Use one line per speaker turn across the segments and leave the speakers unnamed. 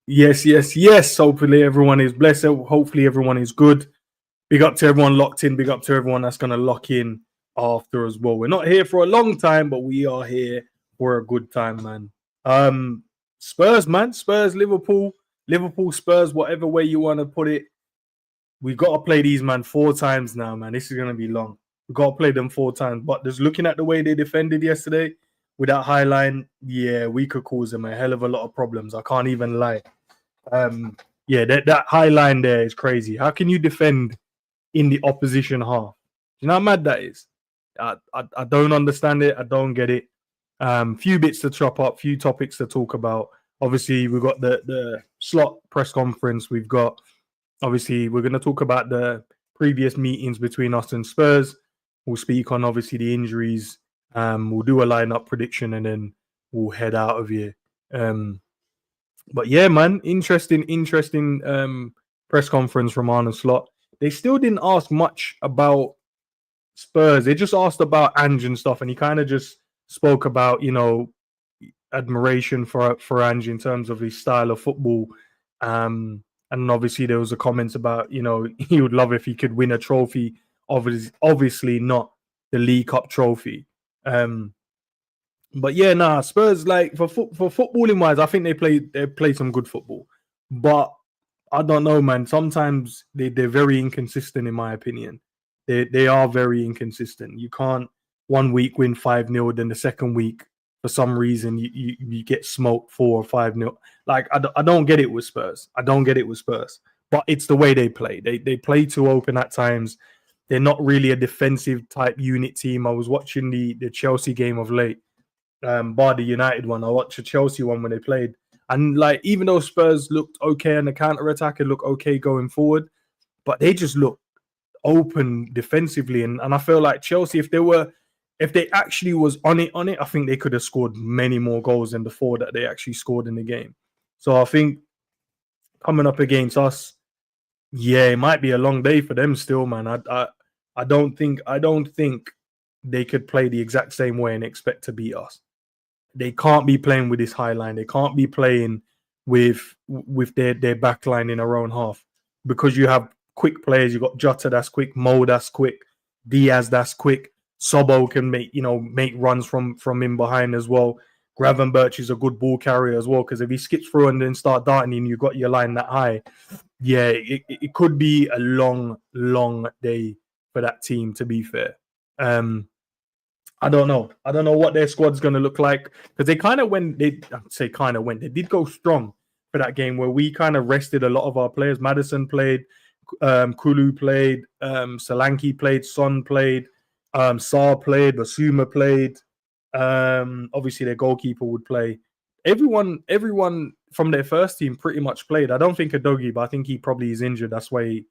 Yes, yes, yes. Hopefully everyone is blessed. Hopefully everyone is good. Big up to everyone locked in. Big up to everyone that's going to lock in after as well. We're not here for a long time, but we are here for a good time, man. Spurs, man. Spurs, Liverpool. Liverpool, Spurs, whatever way you want to put it. We've got to play these, man, 4 times now, man. This is going to be long. We've got to play them 4 times. But just looking at the way they defended yesterday with that high line, yeah, we could cause them a hell of a lot of problems. I can't even lie. Yeah, that high line there is crazy. How can you defend in the opposition half? You know how mad that is? I don't understand it. I don't get it. Few bits to chop up, few topics to talk about. Obviously, we've got the slot press conference. We've got, obviously, we're going to talk about the previous meetings between us and Spurs. We'll speak on, obviously, the injuries. We'll do a lineup prediction and then we'll head out of here. But yeah, man, interesting press conference from Arne Slot. They still didn't ask much about Spurs. They just asked about Ange and stuff, and he kind of just spoke about, admiration for Ange in terms of his style of football. And obviously there was a comments about, he would love if he could win a trophy. Obviously not the League Cup trophy. But yeah, Spurs, like for footballing wise, I think they play some good football. But I don't know, man. Sometimes they're very inconsistent, in my opinion. They are very inconsistent. You can't 1 week win 5-0, then the second week for some reason you get smoked 4 or 5-0. Like I don't get it with Spurs. I don't get it with Spurs. But it's the way they play. They play too open at times. They're not really a defensive type unit team. I was watching the Chelsea game of late. Bar the United one. I watched the Chelsea one when they played. And like, even though Spurs looked okay on the counter-attack and looked okay going forward, but they just looked open defensively. And I feel like Chelsea, if they actually was on it, I think they could have scored many more goals than the 4 that they actually scored in the game. So I think coming up against us, yeah, it might be a long day for them still, man. I don't think they could play the exact same way and expect to beat us. They can't be playing with this high line. They can't be playing with their back line in their own half, because you have quick players. You got Jota that's quick, Mo that's quick, Diaz that's quick. Sobo can make runs from in behind as well. Gravenberch is a good ball carrier as well, because if he skips through and then start darting, you've got your line that high. Yeah, it could be a long day for that team, to be fair. I don't know what their squad's going to look like, because they did go strong for that game where we kind of rested a lot of our players. Maddison played, Kulu played, Solanke played, Son played, Sarr played, Basuma played. Obviously their goalkeeper would play. Everyone from their first team pretty much played. I don't think Adogi, but I think he probably is injured. That's why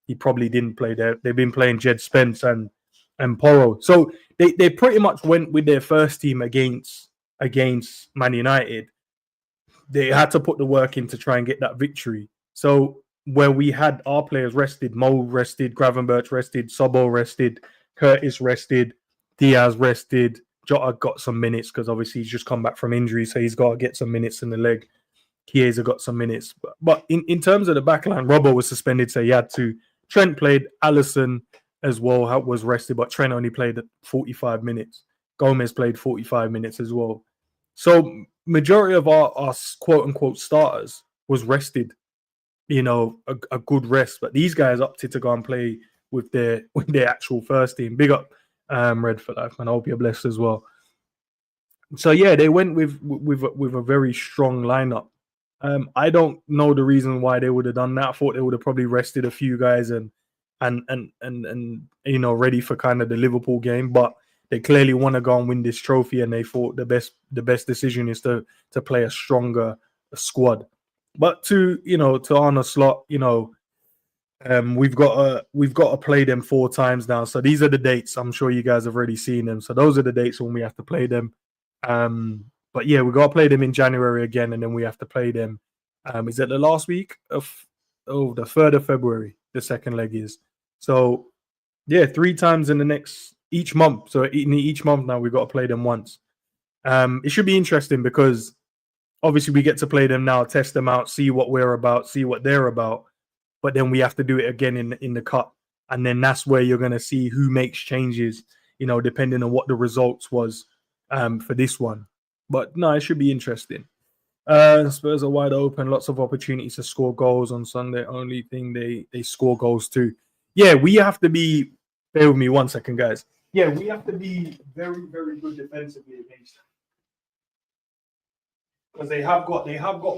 he probably didn't play. They've been playing Jed Spence and Porro. So they pretty much went with their first team against Man United. They had to put the work in to try and get that victory. So where we had our players rested, Mo rested, Gravenberch rested, Sobo rested, Curtis rested, Diaz rested, Jota got some minutes because obviously he's just come back from injury, so he's got to get some minutes in the leg. Chiesa got some minutes. But in terms of the backline, Robbo was suspended, so he had to. Trent played, Alisson as well was rested, but Trent only played 45 minutes. Gomez played 45 minutes as well. So majority of our quote-unquote starters was rested, a good rest. But these guys opted to go and play with their actual first team. Big up Red for Life, man. I hope you're blessed as well. So yeah, they went with a very strong lineup. I don't know the reason why they would have done that. I thought they would have probably rested a few guys and ready for kind of the Liverpool game, but they clearly want to go and win this trophy, and they thought the best decision is to play a stronger squad. But to Arne Slot, we've got to play them 4 times now. So these are the dates. I'm sure you guys have already seen them. So those are the dates when we have to play them. But yeah, we got to play them in January again, and then we have to play them. Is it the last week of the 3rd of February? The second leg is. So yeah, 3 times in each month. So in each month now we've got to play them once. It should be interesting because obviously we get to play them now, test them out, see what we're about, see what they're about. But then we have to do it again in the cup, and then that's where you're going to see who makes changes, depending on what the results was for this one. But no, it should be interesting. Spurs are wide open, lots of opportunities to score goals on Sunday. Only thing they score goals too. Yeah, we have to be. Bear with me 1 second, guys. Yeah, we have to be very, very good defensively against them, because they have got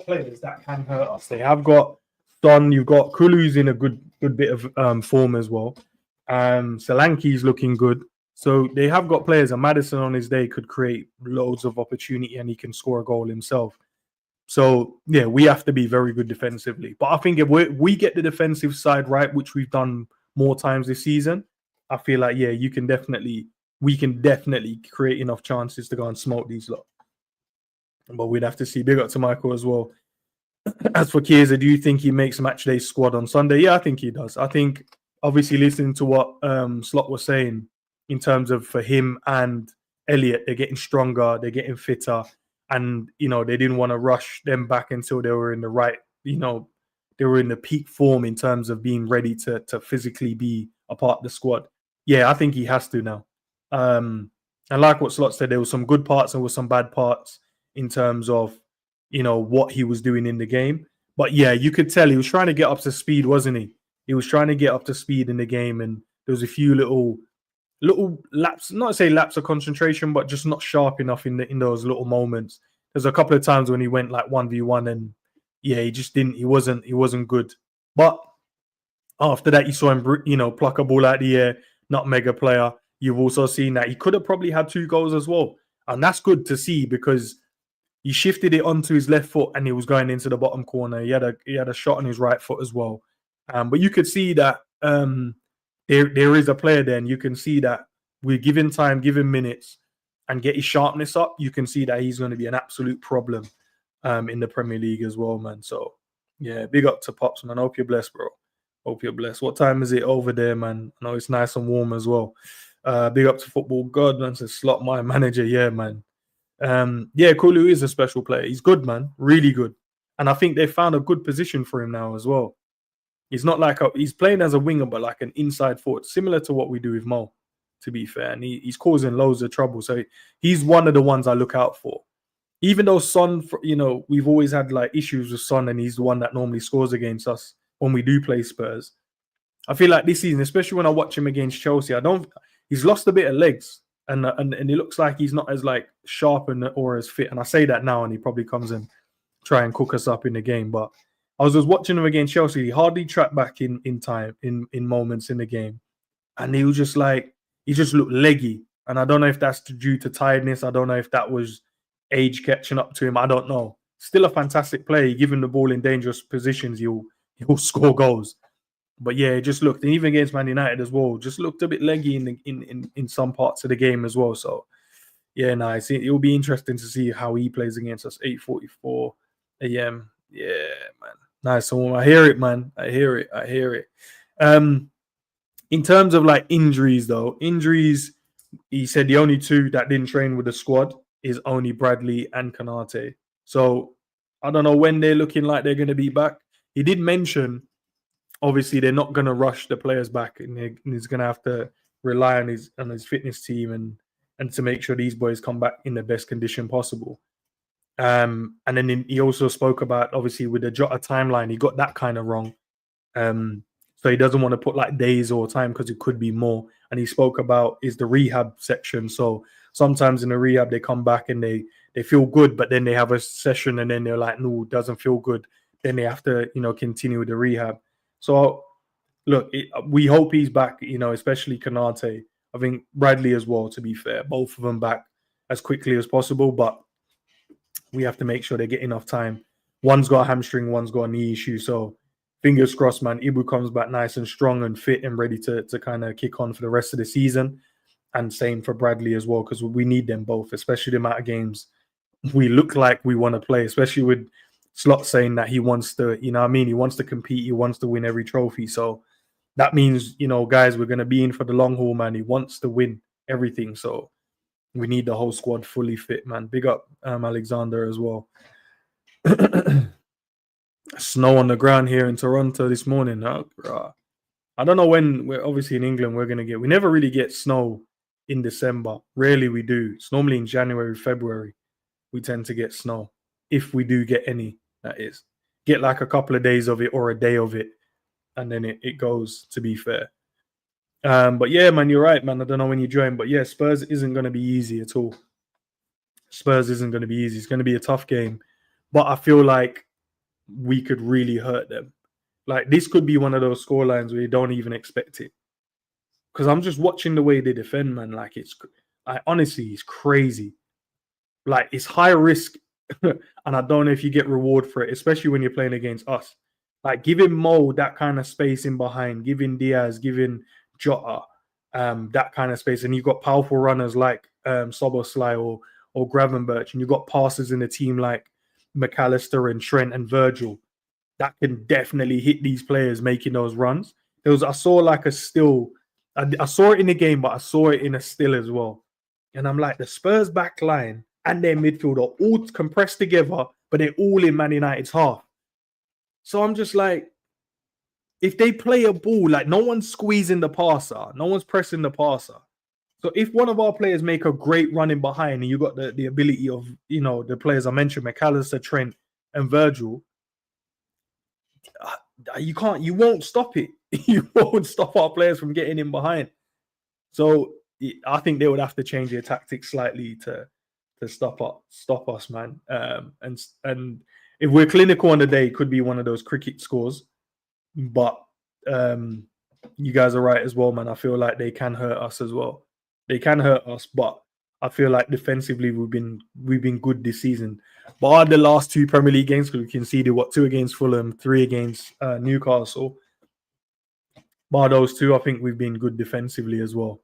players that can hurt us. They have got Son. You've got Kulu's in a good bit of form as well. Solanke's looking good. So they have got players, and Maddison on his day could create loads of opportunity, and he can score a goal himself. So yeah, we have to be very good defensively. But I think if we get the defensive side right, which we've done more times this season, I feel like we can definitely create enough chances to go and smoke these lot. But we'd have to see. Big up to Michael as well. As for Chiesa, do you think he makes matchday squad on Sunday? Yeah, I think he does. I think, obviously, listening to what Slot was saying in terms of for him and Elliot, they're getting stronger, they're getting fitter, and they didn't want to rush them back until they were in the right, they were in the peak form in terms of being ready to physically be a part of the squad. Yeah, I think he has to now. And like what Slot said, there were some good parts and there were some bad parts in terms of what he was doing in the game. But yeah, you could tell he was trying to get up to speed, wasn't he? He was trying to get up to speed in the game, and there was a few little laps, not to say laps of concentration, but just not sharp enough in those little moments. There's a couple of times when he went like 1v1, and yeah, he wasn't good. But after that, you saw him, pluck a ball out of the air, not mega player. You've also seen that he could have probably had 2 goals as well. And that's good to see, because he shifted it onto his left foot and he was going into the bottom corner. He had a shot on his right foot as well. But you could see that there is a player there, and you can see that we give him time, give him minutes, and get his sharpness up. You can see that he's going to be an absolute problem in the Premier League as well, man. So, yeah, big up to Pops, man. Hope you're blessed, bro. Hope you're blessed. What time is it over there, man? I know it's nice and warm as well. Big up to Football God, man. Says Slot, my manager. Yeah, man. Kulu is a special player. He's good, man. Really good. And I think they found a good position for him now as well. He's not like he's playing as a winger, but like an inside forward, similar to what we do with Mo, to be fair. And he's causing loads of trouble. So he's one of the ones I look out for. Even though Son, we've always had like issues with Son, and he's the one that normally scores against us when we do play Spurs. I feel like this season, especially when I watch him against Chelsea, he's lost a bit of legs. And it looks like he's not as like sharp or as fit. And I say that now, and he probably comes and try and cook us up in the game. But I was just watching him against Chelsea. He hardly tracked back in time, in moments in the game. And he was just like, he just looked leggy. And I don't know if that's due to tiredness. I don't know if that was age catching up to him. I don't know. Still a fantastic player. You give him the ball in dangerous positions, he'll score goals. But yeah, it just looked, and even against Man United as well, just looked a bit leggy in some parts of the game as well. So yeah, nice. It will be interesting to see how he plays against us. 8:44 a.m. Yeah, man. Nice. So I hear it, man. I hear it. In terms of like injuries, he said the only 2 that didn't train with the squad is only Bradley and Kanate. So I don't know when they're looking like they're going to be back. He did mention, obviously, they're not going to rush the players back, and he's going to have to rely on his fitness team and to make sure these boys come back in the best condition possible. And then he also spoke about, obviously, with the Jota timeline, he got that kind of wrong. So he doesn't want to put like days or time, because it could be more. And he spoke about is the rehab section. So sometimes in the rehab, they come back and they feel good, but then they have a session and then they're like, no, it doesn't feel good. Then they have to, continue with the rehab. So look, we hope he's back, especially Kanate. I think Bradley as well, to be fair, both of them back as quickly as possible, but we have to make sure they get enough time. One's got a hamstring, one's got a knee issue. So fingers crossed, man. Ibu comes back nice and strong and fit and ready to kind of kick on for the rest of the season. And same for Bradley as well, because we need them both, especially the amount of games we look like we want to play, especially with Slot saying that he wants to, he wants to compete, he wants to win every trophy. So that means, guys, we're going to be in for the long haul, man. He wants to win everything. So we need the whole squad fully fit, man. Big up Alexander as well. Snow on the ground here in Toronto this morning. I don't know when. We're obviously in England. We're gonna get. We never really get snow in December. Rarely we do. It's normally in January, February. We tend to get snow if we do get any. That is, get like a couple of days of it or a day of it, and then it goes. To be fair, but yeah, man, you're right, man. I don't know when you join, but yeah, Spurs isn't gonna be easy at all. Spurs isn't gonna be easy. It's gonna be a tough game, but I feel like we could really hurt them. Like this could be one of those scorelines where you don't even expect it. Because I'm just watching the way they defend, man. Like I honestly, it's crazy. Like it's high risk, and I don't know if you get reward for it, especially when you're playing against us. Like giving Mo that kind of space in behind, giving Diaz, giving Jota, that kind of space, and you've got powerful runners like Soboslai or Gravenberch, and you've got passers in the team like McAllister and Trent and Virgil that can definitely hit these players making those runs. I saw like a still, I saw it in the game, but I saw it in a still as well. And I'm like, the Spurs back line and their midfield are all compressed together, but they're all in Man United's half. So I'm just like, if they play a ball, like no one's squeezing the passer, no one's pressing the passer. So if one of our players make a great run in behind and you got the ability of, the players I mentioned, McAllister, Trent, and Virgil, you won't stop it. You won't stop our players from getting in behind. So I think they would have to change their tactics slightly to stop us, man. And if we're clinical on the day, it could be one of those cricket scores. But you guys are right as well, man. I feel like they can hurt us as well. They can hurt us, but I feel like defensively we've been good this season. But the last two Premier League games, because we conceded 2 against Fulham, 3 against Newcastle. But those 2, I think we've been good defensively as well.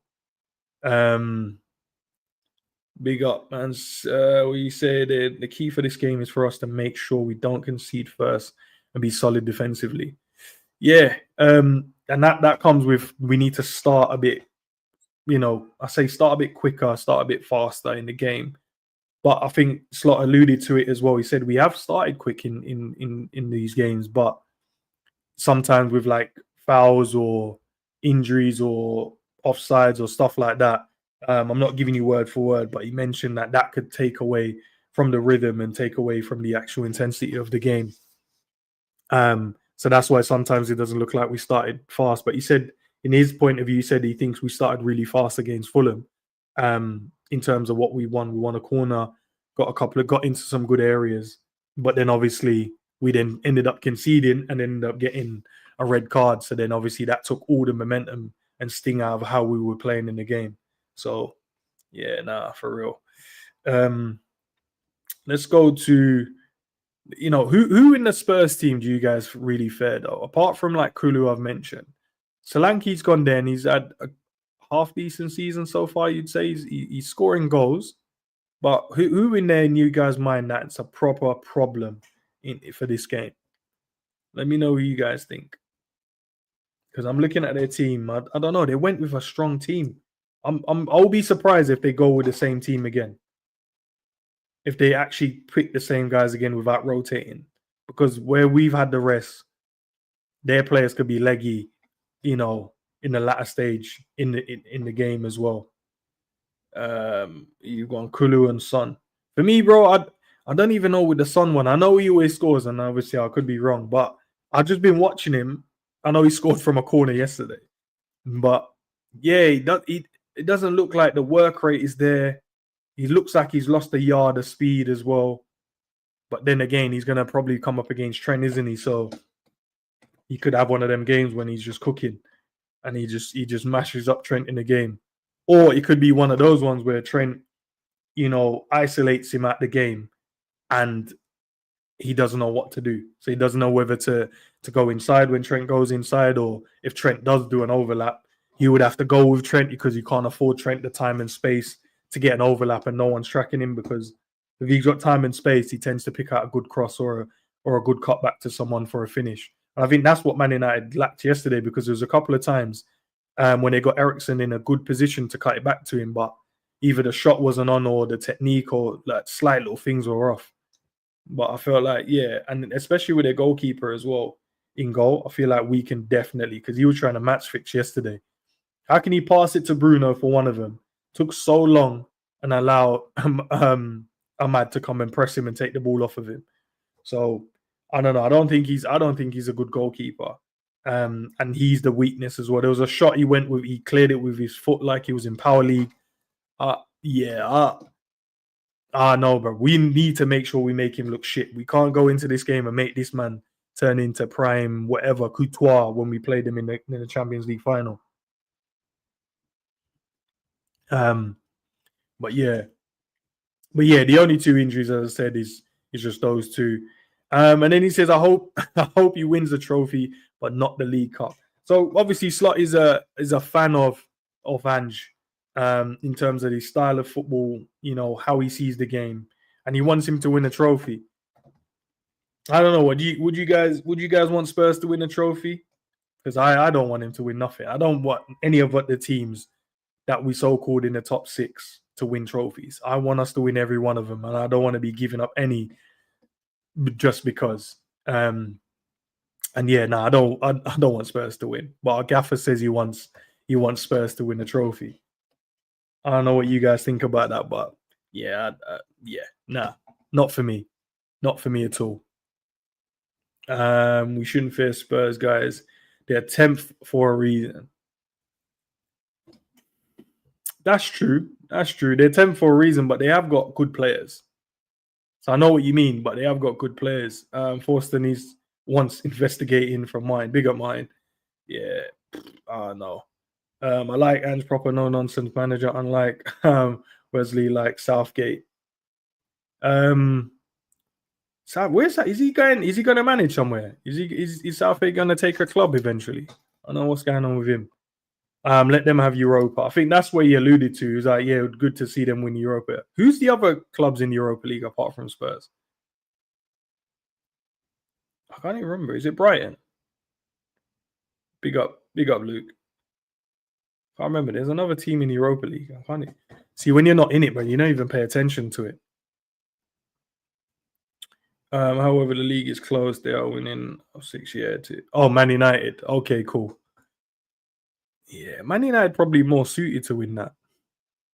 Big up, man. We say the key for this game is for us to make sure we don't concede first and be solid defensively. Yeah, and that comes with we need to start a bit. I say start a bit quicker, start a bit faster in the game. But I think Slot alluded to it as well. He said we have started quick in these games, but sometimes with like fouls or injuries or offsides or stuff like that. I'm not giving you word for word, but he mentioned that could take away from the rhythm and take away from the actual intensity of the game. So that's why sometimes it doesn't look like we started fast. But he said, in his point of view, he said he thinks we started really fast against Fulham. In terms of what we won a corner, got into some good areas, but then obviously we then ended up conceding and ended up getting a red card. So then obviously that took all the momentum and sting out of how we were playing in the game. So yeah, for real. Let's go to, who in the Spurs team do you guys really fear though? Apart from like Kulu, I've mentioned. Solanke's gone there and he's had a half decent season so far. You'd say he's scoring goals, but who in there in you guys' mind that's a proper problem for this game? Let me know who you guys think, because I'm looking at their team. I don't know. They went with a strong team. I'll be surprised if they go with the same team again. If they actually pick the same guys again without rotating, because where we've had the rest, their players could be leggy, in the latter stage in the game as well. You've gone Kulu and Son. For me, bro, I don't even know with the Son one. I know he always scores, and obviously I could be wrong, but I've just been watching him. I know he scored from a corner yesterday, but yeah, it doesn't look like the work rate is there. He looks like he's lost a yard of speed as well. But then again, he's going to probably come up against Trent, isn't he? So he could have one of them games when he's just cooking and he just mashes up Trent in the game. Or it could be one of those ones where Trent, isolates him at the game and he doesn't know what to do. So he doesn't know whether to go inside when Trent goes inside, or if Trent does do an overlap, he would have to go with Trent because you can't afford Trent the time and space to get an overlap and no one's tracking him, because if he's got time and space, he tends to pick out a good cross or a good cut back to someone for a finish. And I think that's what Man United lacked yesterday, because there was a couple of times when they got Eriksen in a good position to cut it back to him, but either the shot wasn't on or the technique or like slight little things were off. But I felt like, yeah, and especially with a goalkeeper as well in goal, I feel like we can definitely, because he was trying to match fix yesterday. How can he pass it to Bruno for one of them? Took so long and allow Ahmad to come and press him and take the ball off of him. So I don't know. I don't think he's a good goalkeeper. And he's the weakness as well. There was a shot he went with. He cleared it with his foot like he was in power league. Yeah. No, bro. We need to make sure we make him look shit. We can't go into this game and make this man turn into prime whatever couture when we played him in the Champions League final. Um, but yeah, the only two injuries, as I said, is just those two. And then he says, I hope he wins the trophy, but not the League Cup. So obviously, Slot is a fan of Ange, in terms of his style of football, how he sees the game, and he wants him to win a trophy. I don't know. Would you guys want Spurs to win a trophy? Because I don't want him to win nothing. I don't want any of the teams that we so called in the top six to win trophies. I want us to win every one of them, and I don't want to be giving up any just because. And yeah, no, I don't want Spurs to win. But our gaffer says he wants Spurs to win a trophy. I don't know what you guys think about that, but yeah, nah, not for me, not for me at all. We shouldn't fear Spurs, guys. They're 10th for a reason. That's true. That's true. They're 10th for a reason, but they have got good players. So I know what you mean, but they have got good players. Forster needs once investigating from mine. Big up mine. Yeah. No. I like Ange proper no nonsense manager, unlike Wesley like Southgate. So where's that? Is he going to manage somewhere? Is Southgate gonna take a club eventually? I don't know what's going on with him. Let them have Europa. I think that's where he alluded to. He's like, yeah, good to see them win Europa. Who's the other clubs in the Europa League apart from Spurs? I can't even remember. Is it Brighton? Big up, Luke. I can't remember. There's another team in the Europa League. I can't see when you're not in it, but you don't even pay attention to it. However, the league is closed. They are winning 6 years. Oh, Man United. Okay, cool. Yeah, Man United probably more suited to win that,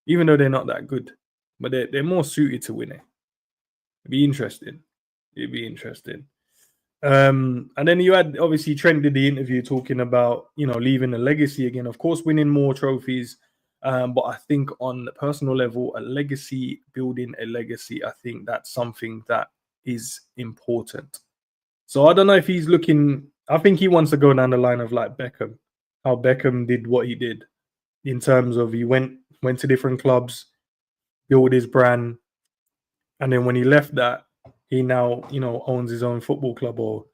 even though they're not that good, but they're more suited to win it. It'd be interesting. And then you had obviously Trent did the interview talking about leaving a legacy again. Of course, winning more trophies, but I think on the personal level, building a legacy, I think that's something that is important. So I don't know if he's looking. I think he wants to go down the line of like Beckham, how Beckham did what he did, in terms of he went to different clubs, built his brand, and then when he left that, he now owns his own football club or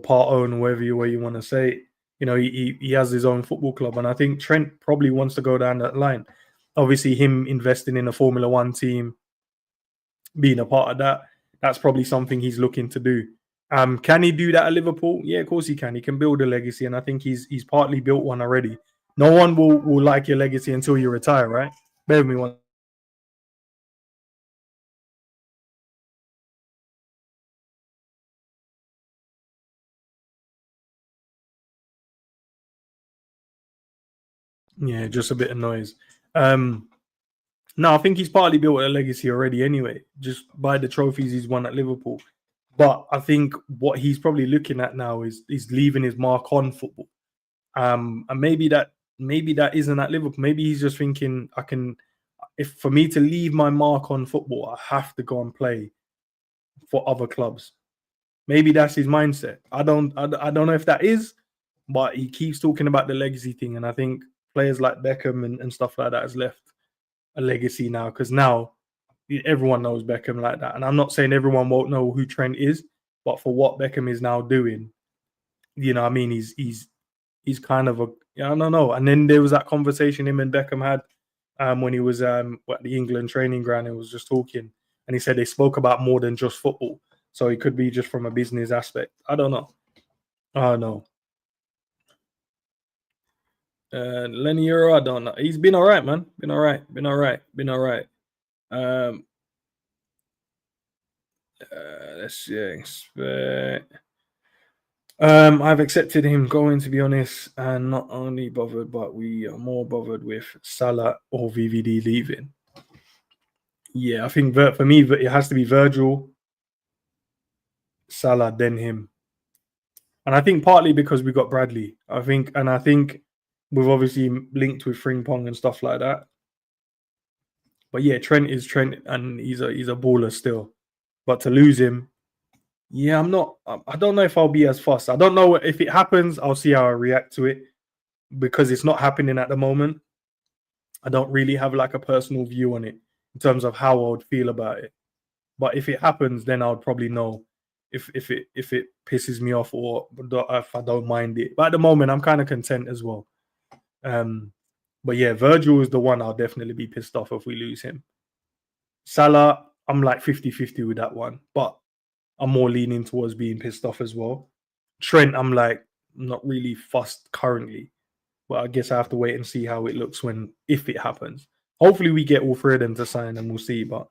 part own, whatever way you want to say. He has his own football club, and I think Trent probably wants to go down that line. Obviously, him investing in a Formula One team, being a part of that, that's probably something he's looking to do. Can he do that at Liverpool? Yeah, of course he can. He can build a legacy, and I think he's partly built one already. No one will like your legacy until you retire, right? Bear with me one. Yeah, just a bit of noise. No, I think he's partly built a legacy already anyway, just by the trophies he's won at Liverpool. But I think what he's probably looking at now is leaving his mark on football. And maybe that isn't at Liverpool. Maybe he's just thinking, if for me to leave my mark on football, I have to go and play for other clubs. Maybe that's his mindset. I don't know if that is, but he keeps talking about the legacy thing, and I think players like Beckham and stuff like that has left a legacy now, because now everyone knows Beckham like that. And I'm not saying everyone won't know who Trent is, but for what Beckham is now doing, I mean, he's kind of I don't know. And then there was that conversation him and Beckham had when he was at the England training ground and was just talking, and he said they spoke about more than just football. So it could be just from a business aspect. I don't know. Oh no. Lenny Euro, I don't know. He's been all right, man. Been all right. Um, Let's see. I've accepted him going, to be honest, and not only bothered, but we are more bothered with Salah or VVD leaving. Yeah, I think for me, it has to be Virgil, Salah, then him. And I think partly because we got Bradley. I think we've obviously linked with Frimpong and stuff like that. But yeah, Trent is Trent, and he's a baller still. But to lose him, yeah, I'm not. I don't know if I'll be as fussed. I don't know if it happens. I'll see how I react to it because it's not happening at the moment. I don't really have like a personal view on it in terms of how I would feel about it. But if it happens, then I'll probably know if it pisses me off or if I don't mind it. But at the moment, I'm kind of content as well. But yeah, Virgil is the one I'll definitely be pissed off if we lose him. Salah, I'm like 50-50 with that one, but I'm more leaning towards being pissed off as well. Trent, I'm like not really fussed currently, but I guess I have to wait and see how it looks if it happens. Hopefully, we get all three of them to sign, and we'll see. But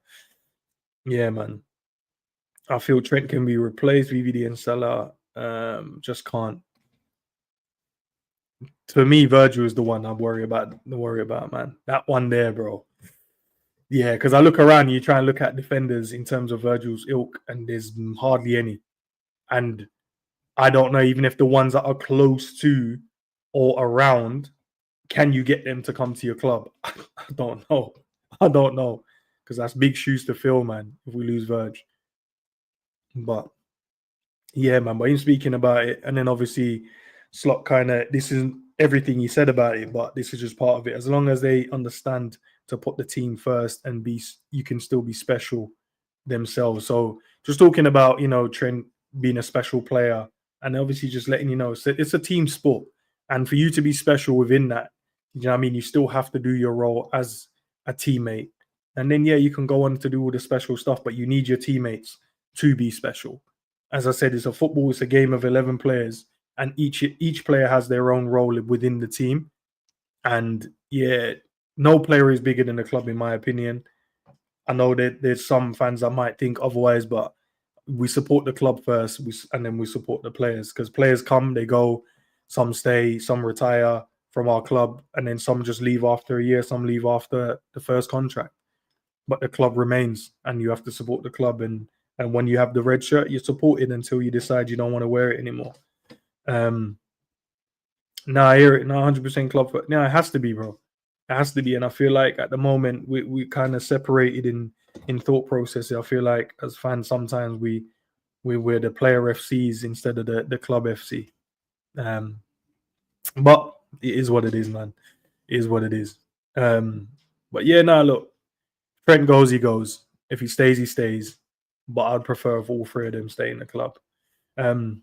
yeah, man, I feel Trent can be replaced. VVD and Salah just can't. For me, Virgil is the one I worry about. Man. That one there, bro. Yeah, because I look around, you try and look at defenders in terms of Virgil's ilk, and there's hardly any. And I don't know, even if the ones that are close to or around, can you get them to come to your club? I don't know. Because that's big shoes to fill, man, if we lose Virg. But yeah, man, but him speaking about it, and then obviously Slot this isn't everything he said about it, but this is just part of it. As long as they understand to put the team first and you can still be special themselves. So just talking about, Trent being a special player, and obviously just letting you know, it's a team sport. And for you to be special within that, you know what I mean, you still have to do your role as a teammate. And then, yeah, you can go on to do all the special stuff, but you need your teammates to be special. As I said, it's a game of 11 players, and each player has their own role within the team. And yeah, no player is bigger than the club, in my opinion. I know that there's some fans that might think otherwise, but we support the club first, and then we support the players, because players come, they go, some stay, some retire from our club, and then some just leave after a year, some leave after the first contract. But the club remains, and you have to support the club. And when you have the red shirt, you're supported until you decide you don't want to wear it anymore. No, I hear it. No, 100% club. No, it has to be, bro. It has to be. And I feel like at the moment we kind of separated in thought process. I feel like as fans sometimes we're the player FCs instead of the club FC. But it is what it is, man. It is what it is. But yeah, no, look. Trent goes, he goes. If he stays, he stays. But I'd prefer if all three of them stay in the club. And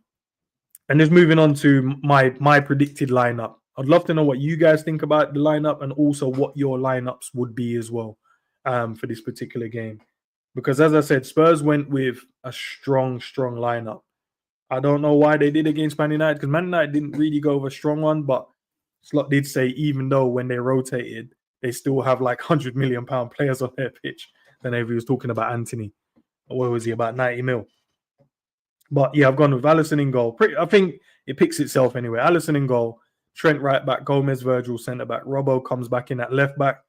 just moving on to my predicted lineup. I'd love to know what you guys think about the lineup, and also what your lineups would be as well for this particular game. Because as I said, Spurs went with a strong lineup. I don't know why they did against Man United, because Man United didn't really go with a strong one, but Slot did say even though when they rotated, they still have like £100 million players on their pitch. Then he was talking about Anthony. What was he, about 90 mil? But yeah, I've gone with Alisson in goal. I think it picks itself anyway. Alisson in goal, Trent right back, Gomez, Virgil centre back, Robbo comes back in at left back,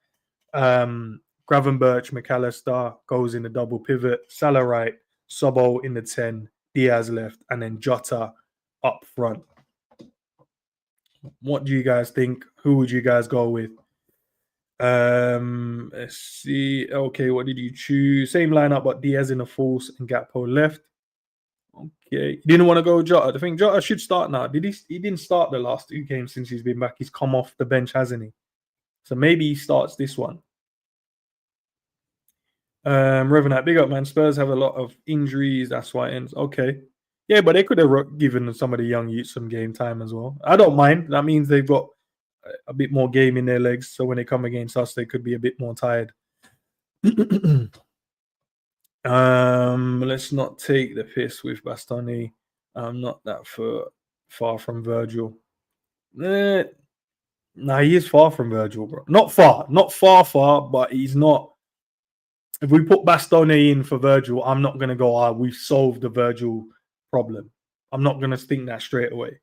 Gravenberch, McAllister goes in the double pivot, Salah right, Sobo in the 10, Diaz left, and then Jota up front. What do you guys think? Who would you guys go with? Let's see. Okay, what did you choose? Same lineup, but Diaz in the false and Gakpo left. Okay, you didn't want to go with Jota. I think Jota should start now. He didn't start the last 2 games since he's been back. He's come off the bench, hasn't he? So maybe he starts this one. Revenant, big up, man. Spurs have a lot of injuries. That's why it ends. Okay. Yeah, but they could have given some of the young youths some game time as well. I don't mind. That means they've got a bit more game in their legs. So when they come against us, they could be a bit more tired. Let's not take the piss with Bastoni. I'm not that far from Virgil. Nah, he is far from Virgil, bro. Not far, but he's not if we put Bastoni in for Virgil, I'm not going to go, we've solved the Virgil problem. I'm not going to think that straight away.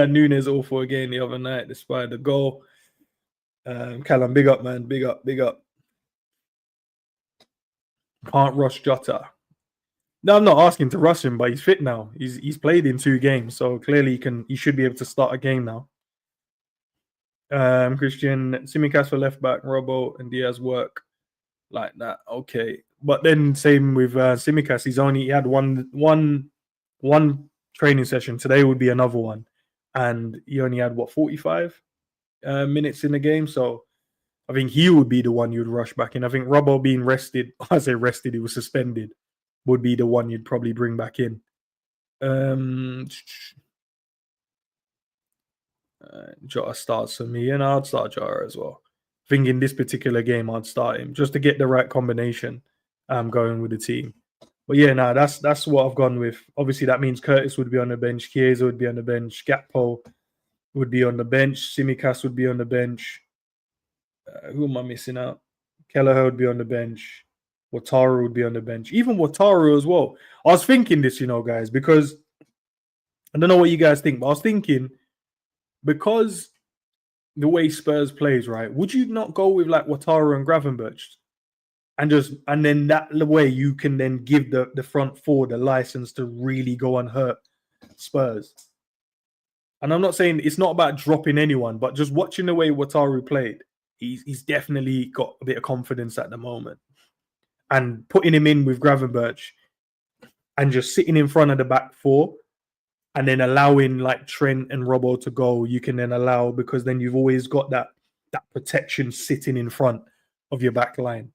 Nunes awful again the other night, despite the goal. Callum, big up, man. Big up. Can't rush Jota. No, I'm not asking to rush him, but he's fit now. He's played in 2 games, so clearly he should be able to start a game now. Christian, Tsimikas for left back, Robbo and Diaz work like that. Okay, but then same with Tsimikas. He had one training session. Today would be another one, and he only had 45 minutes in the game. So I think he would be the one you'd rush back in. I think Robbo being rested, I say rested, he was suspended, would be the one you'd probably bring back in. Jota starts for me, and I'd start Jota as well. I think in this particular game, I'd start him just to get the right combination going with the team. But yeah, that's what I've gone with. Obviously, that means Curtis would be on the bench, Chiesa would be on the bench, Gakpo would be on the bench, Tsimikas would be on the bench. Who am I missing out? Kelleher would be on the bench. Wataru would be on the bench. Even Wataru as well. I was thinking this, guys, because I don't know what you guys think, but I was thinking, because the way Spurs plays, right? Would you not go with like Wataru and Gravenberch, and then that way you can then give the front four the license to really go and hurt Spurs? And I'm not saying it's not about dropping anyone, but just watching the way Wataru played, he's definitely got a bit of confidence at the moment. And putting him in with Gravenberch and just sitting in front of the back four, and then allowing like Trent and Robbo to go, you can then allow, because then you've always got that protection sitting in front of your back line.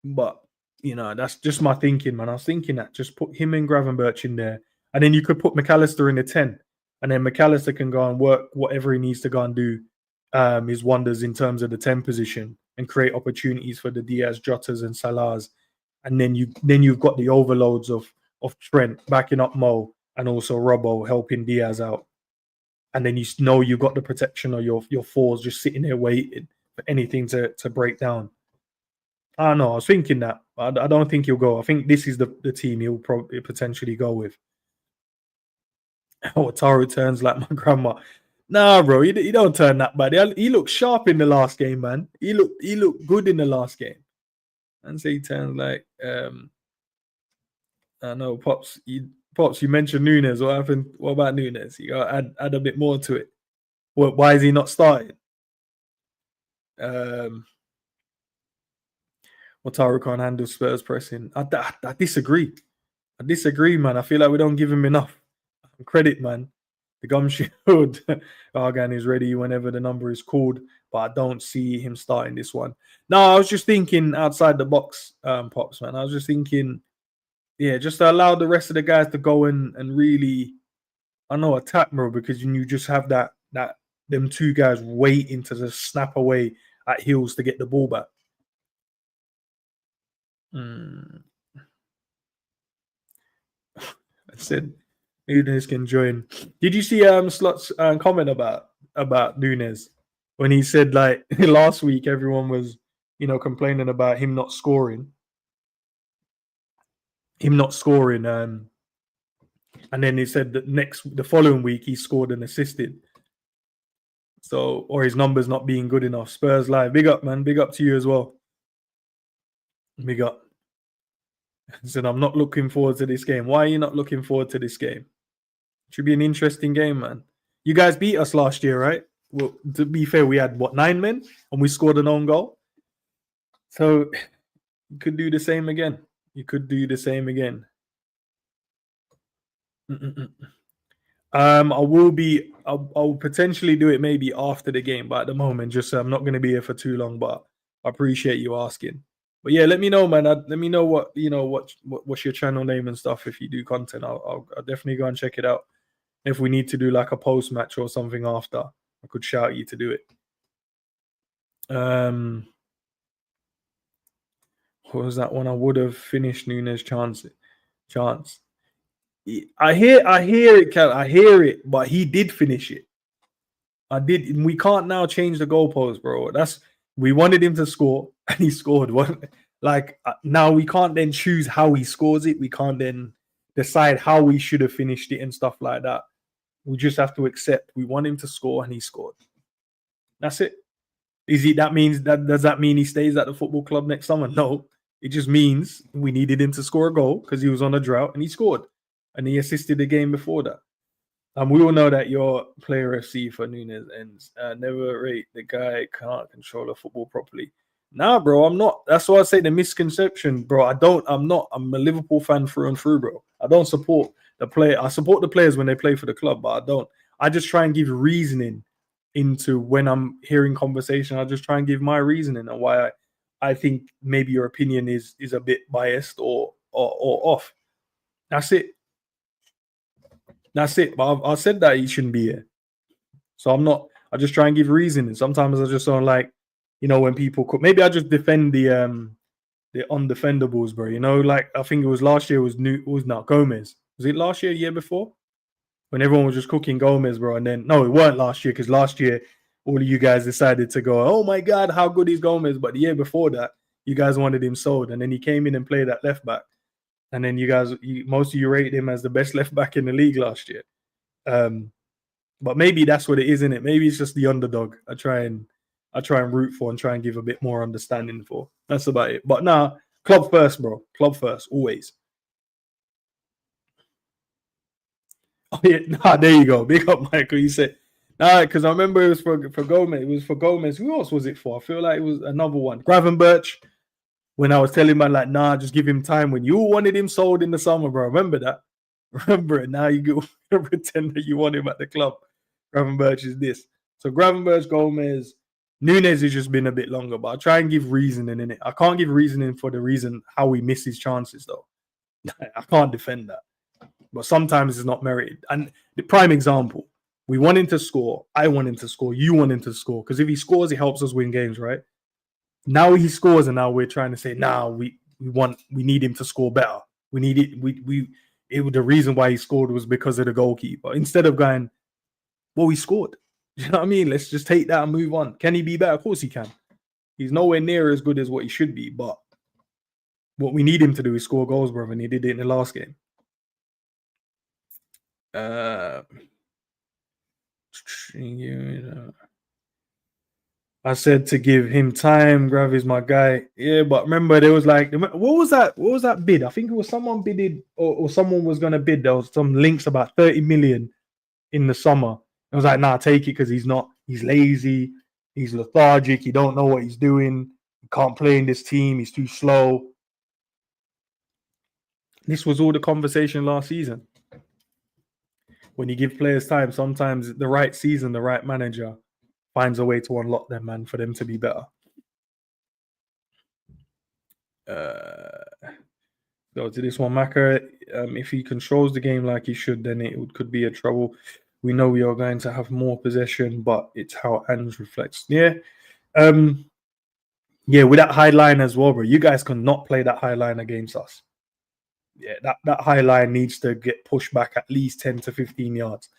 But, that's just my thinking, man. I was thinking that just put him and Gravenberch in there, and then you could put McAllister in the 10, and then McAllister can go and work whatever he needs to go and do his wonders in terms of the 10 position and create opportunities for the Diaz, Jotas, and Salahs. And then you've got the overloads of Trent backing up Mo, and also Robbo helping Diaz out. And then you've got the protection of your fours just sitting there waiting for anything to break down. I don't know. I was thinking that. I don't think he'll go. I think this is the team he'll probably potentially go with. Wataru turns like my grandma. Nah, bro, he don't turn that bad. He looked sharp in the last game, man. He looked good in the last game. And so he turns like I know, Pops, you mentioned Nunes. What happened? What about Nunes? You got to add a bit more to it. Why is he not starting? Wataru can't handle Spurs pressing. I disagree. Man. I feel like we don't give him enough credit, man. The gum shield. Argan is ready whenever the number is called, but I don't see him starting this one. No, I was just thinking outside the box, Pops, man. I was just thinking, yeah, just to allow the rest of the guys to go and really, attack, bro, because you just have that them two guys waiting to just snap away at heels to get the ball back. I said Nunes can join. Did you see Slot's comment about Nunes when he said, like, last week everyone was complaining about him not scoring, and then he said that the following week he scored and assisted. So, or his numbers not being good enough. Spurs Live, big up, man. Big up to you as well. Big up. He said, I'm not looking forward to this game. Why are you not looking forward to this game? Should be an interesting game, man. You guys beat us last year, right? Well, to be fair, we had 9 men and we scored an own goal. So you could do the same again. I'll potentially do it maybe after the game, but at the moment, just I'm not going to be here for too long. But I appreciate you asking. But yeah, let me know, man. Let me know what's your channel name and stuff. If you do content, I'll definitely go and check it out. If we need to do like a post match or something after, I could shout you to do it. What was that one? I would have finished Nunes' chance. I hear it, Cal. I hear it, but he did finish it. I did. We can't now change the goalpost, bro. We wanted him to score, and he scored. Now we can't then choose how he scores it. We can't then decide how we should have finished it and stuff like that. We just have to accept we want him to score, and he scored. That's it. Does that mean he stays at the football club next summer? No. It just means we needed him to score a goal because he was on a drought and he scored. And he assisted the game before that. And we all know that your player FC for Nunes ends. Never rate the guy can't control a football properly. Nah, bro, I'm not. That's why I say the misconception, bro. I'm not. I'm a Liverpool fan through and through, bro. I don't support the player. I support the players when they play for the club, but I don't. I just try and give reasoning into when I'm hearing conversation. I just try and give my reasoning and why I think maybe your opinion is a bit biased or off. That's it. That's it. But I said that he shouldn't be here. So I'm not. I just try and give reasoning. Sometimes I just don't like, when people maybe I just defend the undefendables, bro. Like I think it was last year. It was not Gomez. Was it last year? Year before? When everyone was just cooking Gomez, bro. And then no, it weren't last year because last year all of you guys decided to go, oh my god, how good is Gomez? But the year before that, you guys wanted him sold, and then he came in and played at left back. And then most of you rated him as the best left back in the league last year. But maybe that's what it is, isn't it? Maybe it's just the underdog. I try and root for and try and give a bit more understanding for. That's about it. But nah, club first, bro. Club first, always. Oh yeah, there you go. Big up, Michael. You said because I remember it was for Gomez. It was for Gomez. Who else was it for? I feel like it was another one. Gravenberch. When I was telling man like, nah, just give him time. When you wanted him sold in the summer, bro. Remember that? Remember it. Now you go pretend that you want him at the club. Gravenberch is this. So Gravenberch, Gomez, Nunes has just been a bit longer, but I try and give reasoning in it. I can't give reasoning for the reason how we miss his chances, though. I can't defend that. But sometimes it's not merited. And the prime example, we want him to score. I want him to score. You want him to score. Because if he scores, it helps us win games, right? Now he scores, and now we're trying to say, we need him to score better. We need it. The reason why he scored was because of the goalkeeper. Instead of going, well, he scored. You know what I mean? Let's just take that and move on. Can he be better? Of course he can. He's nowhere near as good as what he should be, but what we need him to do is score goals, brother, and he did it in the last game. I said to give him time. Grav is my guy. Yeah, but remember there was like, what was that bid? I think it was someone bidded or someone was going to bid. There was some links about 30 million in the summer. I was like, nah, take it because he's lazy, he's lethargic, he don't know what he's doing, he can't play in this team, he's too slow. This was all the conversation last season. When you give players time, sometimes the right season, the right manager finds a way to unlock them, man, for them to be better. Go to this one, Maka. If he controls the game like he should, then it could be a trouble. We know we are going to have more possession, but it's how Ange reflects. Yeah. Yeah, with that high line as well, bro. You guys cannot play that high line against us. Yeah, that high line needs to get pushed back at least 10 to 15 yards.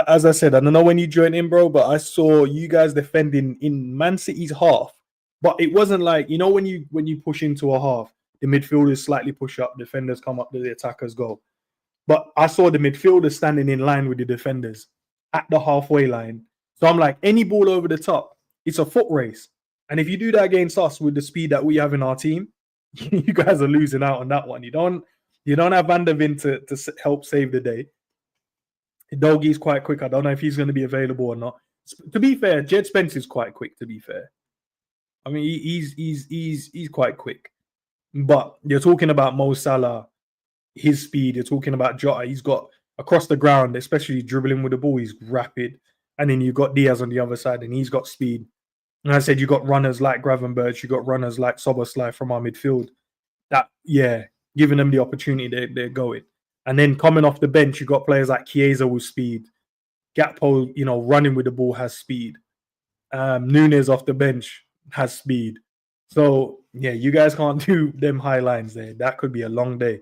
As I said, I don't know when you joined in, bro, but I saw you guys defending in Man City's half. But it wasn't like, when you push into a half, the midfielders slightly push up, defenders come up, the attackers go. But I saw the midfielders standing in line with the defenders at the halfway line. So I'm like, any ball over the top, it's a foot race. And if you do that against us with the speed that we have in our team, you guys are losing out on that one. You don't have Van der Ven to help save the day. Doggy's quite quick. I don't know if he's going to be available or not. To be fair, Jed Spence is quite quick, to be fair. I mean, he's quite quick. But you're talking about Mo Salah, his speed. You're talking about Jota. He's got across the ground, especially dribbling with the ball, he's rapid. And then you've got Diaz on the other side, and he's got speed. And I said you got runners like Gravenberch, you got runners like Soboslai from our midfield. Giving them the opportunity, they're going. And then coming off the bench, you got players like Chiesa with speed. Gakpo, running with the ball has speed. Nunes off the bench has speed. So, yeah, you guys can't do them high lines there. That could be a long day.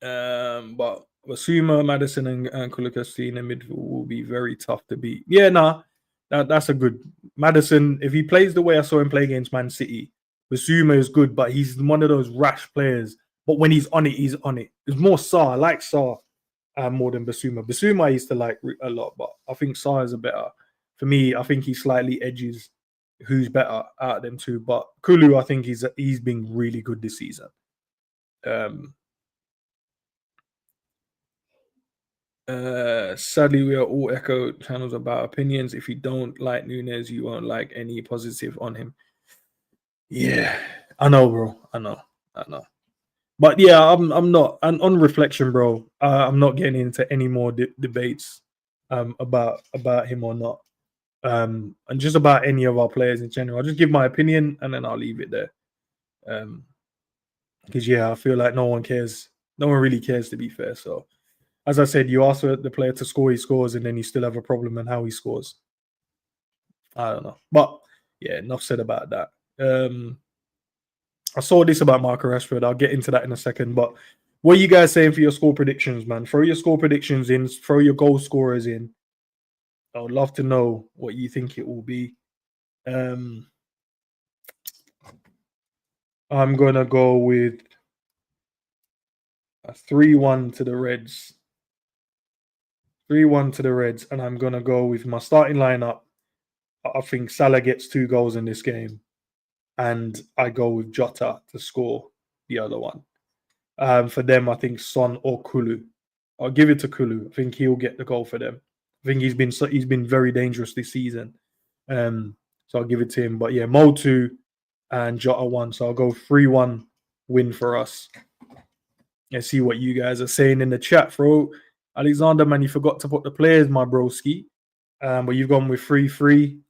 But Basuma, Madison, and Kulikowski in the midfield will be very tough to beat. Yeah, nah, that's a good Madison. If he plays the way I saw him play against Man City, Basuma is good, but he's one of those rash players. But when he's on it, he's on it. It's more Sarr. I like Sarr more than Basuma. Basuma I used to like a lot, but I think Sarr is a better. For me, I think he slightly edges who's better out of them two. But Kulu, I think he's been really good this season. Sadly, we are all echo channels about opinions. If you don't like Nunes, you won't like any positive on him. Yeah, I know, bro. I know. But yeah, I'm not. And on reflection, bro, I'm not getting into any more debates about him or not, and just about any of our players in general. I'll just give my opinion and then I'll leave it there. Because yeah, I feel like no one cares. No one really cares, to be fair. So, as I said, you ask the player to score, he scores, and then you still have a problem in how he scores. I don't know, but yeah, enough said about that. I saw this about Marco Rashford. I'll get into that in a second. But what are you guys saying for your score predictions, man? Throw your score predictions in. Throw your goal scorers in. I would love to know what you think it will be. I'm gonna go with a 3-1 to the Reds. 3-1 to the Reds, and I'm gonna go with my starting lineup. I think Salah gets 2 goals in this game, and I go with Jota to score the other one. For them, I think Son or Kulu. I'll give it to Kulu. I think he'll get the goal for them. I think he's been very dangerous this season. So I'll give it to him. But yeah, Mo 2 and Jota 1. So I'll go 3-1 win for us. Let's see what you guys are saying in the chat, bro. Alexander, man, you forgot to put the players, my broski. But you've gone with 3-3.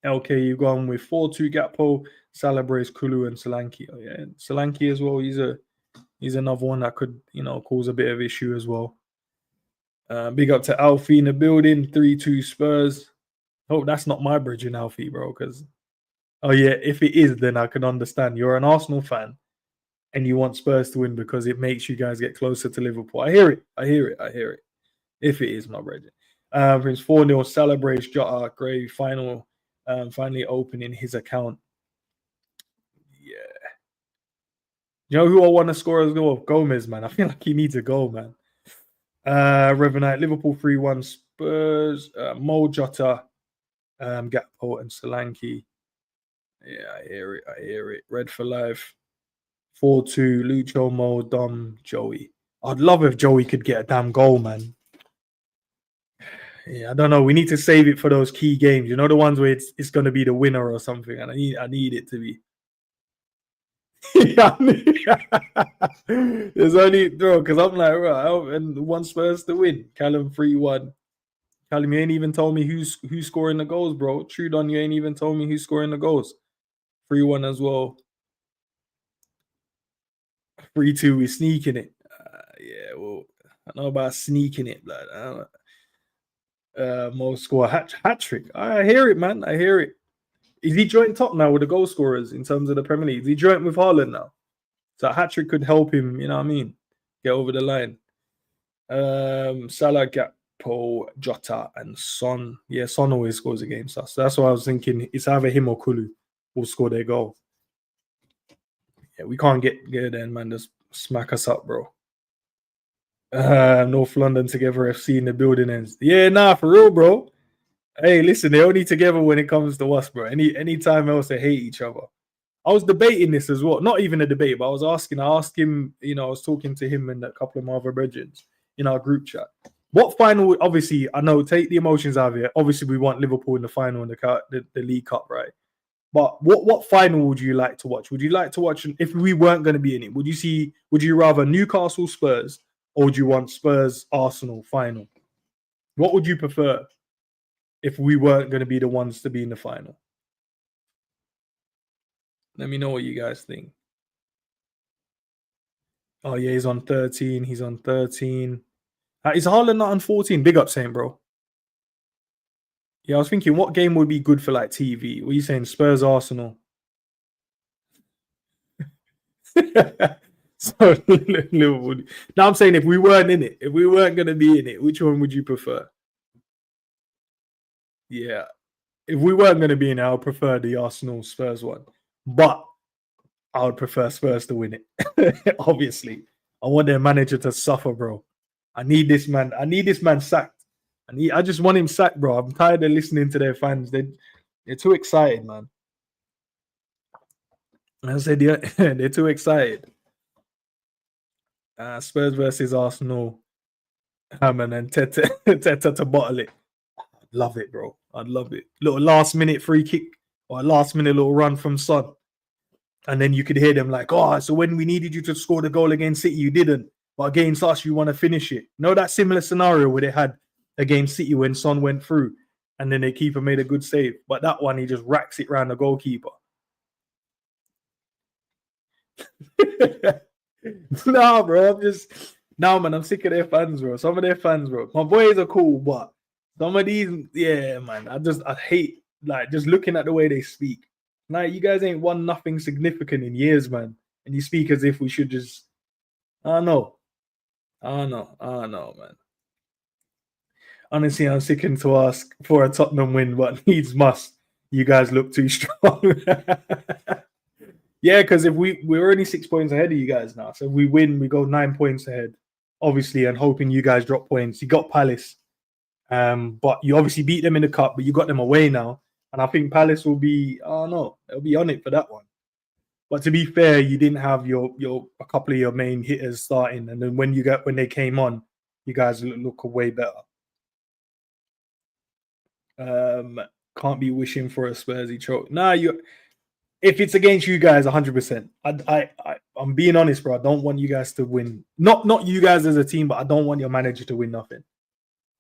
LK, you've gone with 4-2 Gakpo, Salah, Brace, Kulu, and Solanke. Oh, yeah, Solanke as well. He's another one that could, cause a bit of issue as well. Big up to Alfie in the building. 3-2 Spurs. Hope that's not my bridging, Alfie, bro. Because, oh yeah, if it is, then I can understand. You're an Arsenal fan, and you want Spurs to win because it makes you guys get closer to Liverpool. I hear it. If it is my bridging. It's 4-0 Salah, Brace, Jota, Gray, finally opening his account. Yeah. You know who I want to score as well? Gomez, man. I feel like he needs a goal, man. Revenite, Liverpool 3-1 Spurs, Mo Jota, Gakpo, and Solanke. Yeah, I hear it. Red for life. 4-2, Lucho, Mo, Dom, Joey. I'd love if Joey could get a damn goal, man. Yeah, I don't know. We need to save it for those key games. You know, the ones where it's going to be the winner or something, and I need it to be. There's only because I'm like, right, and one Spurs to win. Callum 3-1. Callum, you ain't even told me who's scoring the goals, bro. Trudon, you ain't even told me who's scoring the goals. 3-1 as well. 3-2, we're sneaking it. Yeah, well, I know about sneaking it, but I don't know. Mo score hat trick. I hear it, man. I hear it. Is he joint top now with the goal scorers in terms of the Premier League? Is he joint with Haaland now? So a hat trick could help him, you know what I mean? Get over the line. Salah, Gakpo, Jota, and Son. Yeah, Son always scores against us. So that's why I was thinking it's either him or Kulu will score their goal. Yeah, we can't get there, man. Just smack us up, bro. North London Together FC in the building ends. Yeah, nah, for real, bro. Hey, listen, they're only together when it comes to us, bro. Any time else they hate each other. I was debating this as well. Not even a debate, but I asked him, I was talking to him and a couple of my other brethren in our group chat. What final, obviously, I know, take the emotions out of it. Obviously, we want Liverpool in the final in the League Cup, right? But what final would you like to watch? Would you like to watch, if we weren't going to be in it, would you rather Newcastle Spurs or would you want Spurs Arsenal final? What would you prefer if we weren't going to be the ones to be in the final? Let me know what you guys think. Oh, yeah, he's on 13. Is Haaland not on 14? Big up, Saint, bro. Yeah, I was thinking, what game would be good for like TV? What are you saying? Spurs, Arsenal? So Liverpool. Now I'm saying if we weren't in it, if we weren't going to be in it, which one would you prefer? Yeah. If we weren't going to be in it, I would prefer the Arsenal Spurs one. But I would prefer Spurs to win it. Obviously. I want their manager to suffer, bro. I need this man. I need this man sacked. I just want him sacked, bro. I'm tired of listening to their fans. They're too excited, man. I said they're too excited. Spurs versus Arsenal. Man, and Teta to bottle it. I'd love it, bro. I'd love it. Little last minute free kick or a last minute little run from Son. And then you could hear them like, oh, so when we needed you to score the goal against City, you didn't. But against us, you want to finish it. You know that similar scenario where they had against City when Son went through and then the keeper made a good save. But that one, he just racks it around the goalkeeper. Nah, bro. I'm sick of their fans, bro. Some of their fans, bro. My boys are cool, but some of these, yeah, man. I hate like just looking at the way they speak. Like, you guys ain't won nothing significant in years, man. And you speak as if we should just, I don't know, man. Honestly, I'm sickened to ask for a Tottenham win, but needs must. You guys look too strong. Yeah, because if we're only 6 points ahead of you guys now. So if we win, we go 9 points ahead, obviously, and hoping you guys drop points. You got Palace. But you obviously beat them in the cup, but you got them away now. And I think Palace will be, they'll be on it for that one. But to be fair, you didn't have a couple of your main hitters starting, and then when they came on, you guys look way better. Can't be wishing for a Spursy choke. Nah, if it's against you guys, 100%. I'm being honest, bro. I don't want you guys to win. Not you guys as a team, but I don't want your manager to win nothing.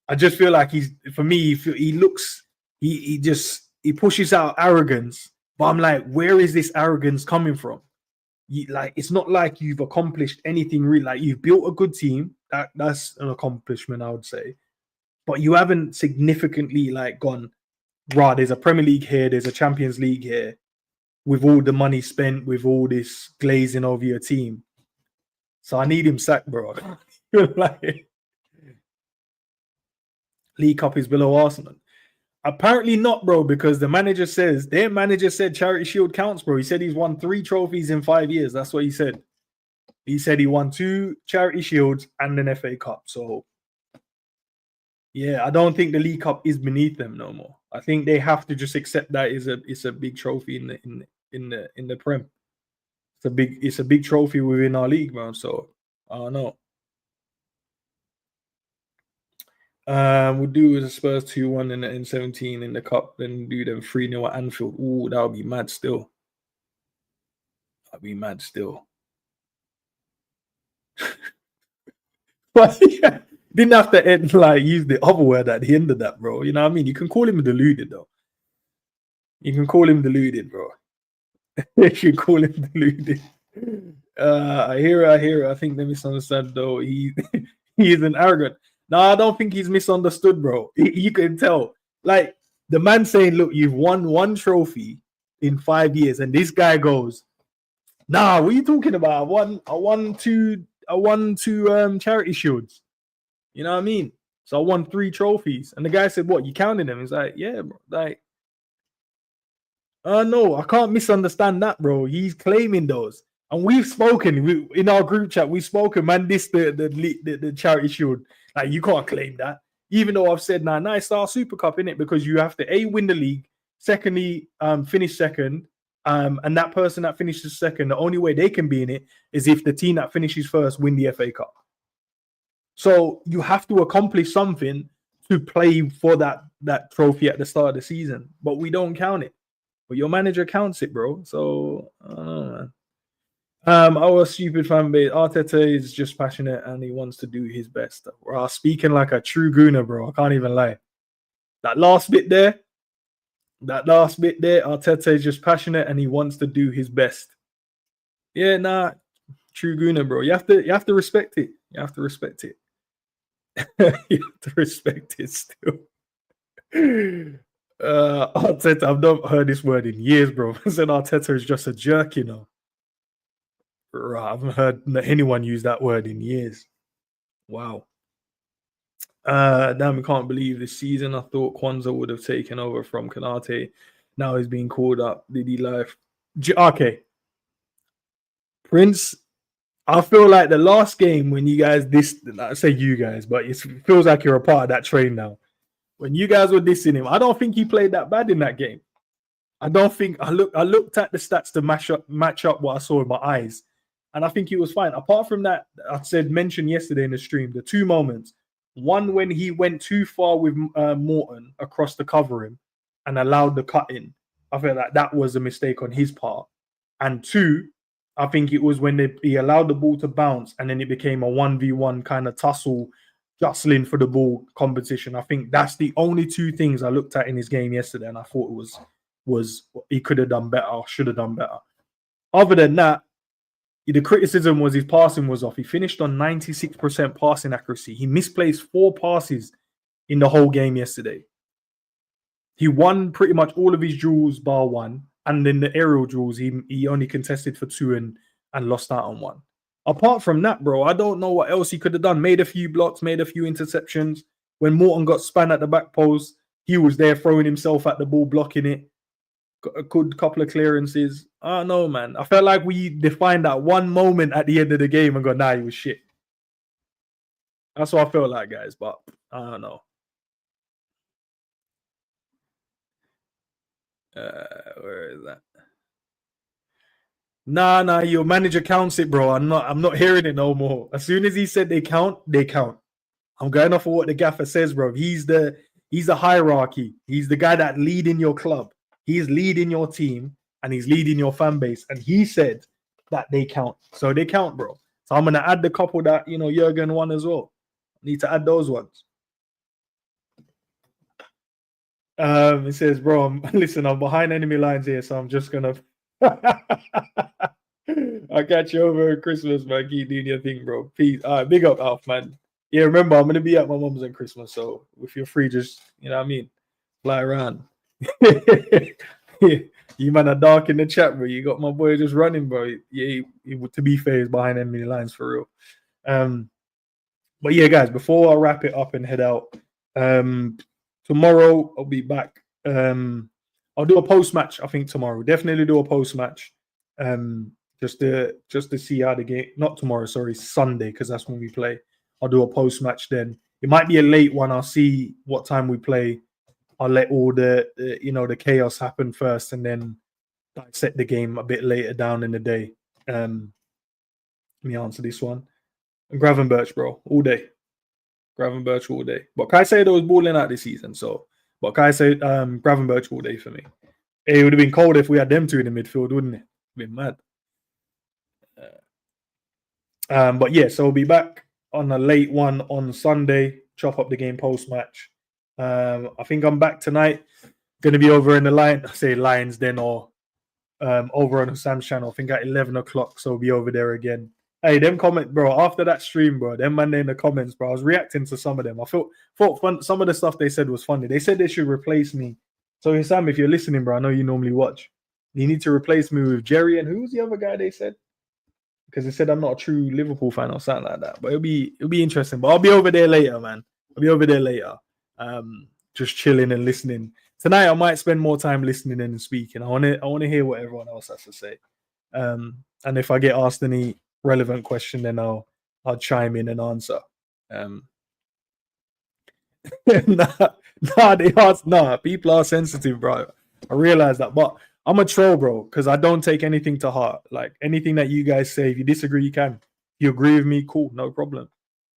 I just feel like he pushes out arrogance, but I'm like, where is this arrogance coming from? It's not like you've accomplished anything really. Like, you've built a good team. That's an accomplishment, I would say. But you haven't significantly gone, right, there's a Premier League here, there's a Champions League here, with all the money spent, with all this glazing over your team. So I need him sacked, bro. League Cup is below Arsenal. Apparently not, bro, because their manager said Charity Shield counts, bro. He said he's won 3 trophies in 5 years. That's what he said. He said he won 2 Charity Shields and an FA Cup. So, yeah, I don't think the League Cup is beneath them no more. I think they have to just accept that it's a big trophy in the Prem. It's a big trophy within our league, man. So I don't know. We'll do the Spurs 2-1 in the N17 in the cup, then do them 3-0 at Anfield. Ooh, that would be mad still. But yeah, didn't have to use the other word at the end of that, bro. You know what I mean? You can call him deluded, though. You can call him deluded, bro. You can call him deluded. I hear it. I think they misunderstand, though. He isn't arrogant. No, I don't think he's misunderstood, bro. You can tell. Like, the man saying, look, you've won 1 trophy in 5 years, and this guy goes, nah, what are you talking about? I won two Charity Shields. You know what I mean? So I won 3 trophies. And the guy said, what, you counted them? He's like, yeah, bro. Like, no, I can't misunderstand that, bro. He's claiming those. And we've spoken in our group chat. We've spoken, man. This the Charity Shield. Like, you can't claim that. Even though I've said, nah, it's our Super Cup, innit? Because you have to win the league, secondly, finish second, and that person that finishes second, the only way they can be in it is if the team that finishes first win the FA Cup. So you have to accomplish something to play for that trophy at the start of the season, but we don't count it. But your manager counts it, bro. So I don't know, man. Our stupid fan base. Arteta is just passionate and he wants to do his best. We're speaking like a true gooner, bro. I can't even lie. That last bit there, Arteta is just passionate and he wants to do his best. Yeah, nah, true gooner, bro. You have to respect it. You have to respect it. You have to respect it still. Arteta, I've not heard this word in years, bro. I said Arteta is just a jerk, you know. I haven't heard anyone use that word in years. Wow. Damn, I can't believe this season. I thought Kwanzaa would have taken over from Kanate. Now he's being called up. Did he live? Okay. Prince, I feel like the last game when you guys I say you guys, but it feels like you're a part of that train now. When you guys were dissing him, I don't think he played that bad in that game. I don't think I looked at the stats to match up what I saw with my eyes, and I think he was fine. Apart from that, I mentioned yesterday in the stream the two moments. One when he went too far with Morton across to cover him and allowed the cut in. I feel like that was a mistake on his part. And two, I think it was when he allowed the ball to bounce and then it became a 1v1 kind of tussle, jostling for the ball competition. I think that's the only two things I looked at in his game yesterday, and I thought it was he could have done better, or should have done better. Other than that, the criticism was his passing was off. He finished on 96% passing accuracy. He misplaced 4 passes in the whole game yesterday. He won pretty much all of his duels bar 1, and then the aerial duels he only contested for 2 and lost out on 1. Apart from that, bro, I don't know what else he could have done. Made a few blocks, made a few interceptions. When Morton got spun at the back post, he was there throwing himself at the ball, blocking it. Got a good couple of clearances. I don't know, man. I felt like we defined that one moment at the end of the game and go, nah, he was shit. That's what I felt like, guys, but I don't know. Where is that? Nah, your manager counts it, bro. I'm not hearing it no more. As soon as he said they count, they count. I'm going off of what the gaffer says, bro. He's the hierarchy. He's the guy that leading your club. He's leading your team and he's leading your fan base. And he said that they count. So they count, bro. So I'm gonna add the couple that Jurgen won as well. Need to add those ones. It says, bro, I'm behind enemy lines here, so I'm just gonna I'll catch you over Christmas, man. Keep doing your thing, bro. Peace. All right, big up, Alf, man. Yeah, remember, I'm gonna be at my mom's on Christmas, so if you're free, just fly around. You man are dark in the chat, bro. You got my boy just running, bro. Yeah, to be fair, he's behind enemy lines for real. But yeah, guys, before I wrap it up and head out, tomorrow I'll be back. I'll do a post match. I think tomorrow, definitely do a post match. Just to see how the game. Not tomorrow, sorry, Sunday, because that's when we play. I'll do a post match then. It might be a late one. I'll see what time we play. I'll let all the chaos happen first, and then dissect the game a bit later down in the day. Let me answer this one. And Gravenberch, bro, all day. Gravenberch all day. But Kai said I was balling out this season, so. But Kai said Gravenberch all day for me. It would have been cold if we had them two in the midfield, wouldn't it? Been mad. But yeah, so we'll be back on a late one on Sunday. Chop up the game post match. I think I'm back tonight. Going to be over in the Lions Den, or over on Sam's channel. I think at 11 o'clock. So we'll be over there again. Hey, them comment, bro. After that stream, bro, them man in the comments, bro. I was reacting to some of them. I thought fun. Some of the stuff they said was funny. They said they should replace me. So Sam, if you're listening, bro, I know you normally watch. You need to replace me with Jerry, and who's the other guy they said? Because they said I'm not a true Liverpool fan or something like that. But it'll be interesting. But I'll be over there later, man. I'll be over there later. Just chilling and listening. Tonight I might spend more time listening and speaking. I want to hear what everyone else has to say. And if I get asked any relevant question, then I'll chime in and answer. People are sensitive, bro. I realize that, but I'm a troll, bro, because I don't take anything to heart. Like anything that you guys say, if you disagree, you can. If you agree with me, cool, no problem.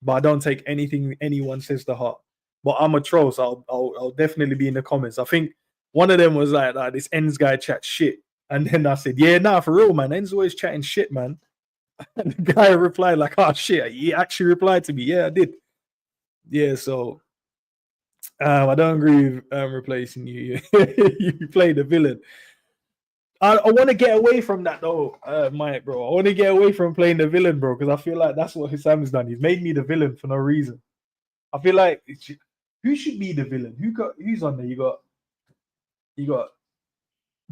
But I don't take anything anyone says to heart. But I'm a troll, so I'll definitely be in the comments. I think one of them was like, this Ends guy chats shit. And then I said, yeah, nah, for real, man. Ends always chatting shit, man. And the guy replied like, oh, shit. He actually replied to me. Yeah, I did. Yeah, so I don't agree with replacing you. You play the villain. I want to get away from that, though, Mike, bro. I want to get away from playing the villain, bro, because I feel like that's what Sam has done. He's made me the villain for no reason. I feel like who should be the villain? Who's on there? You got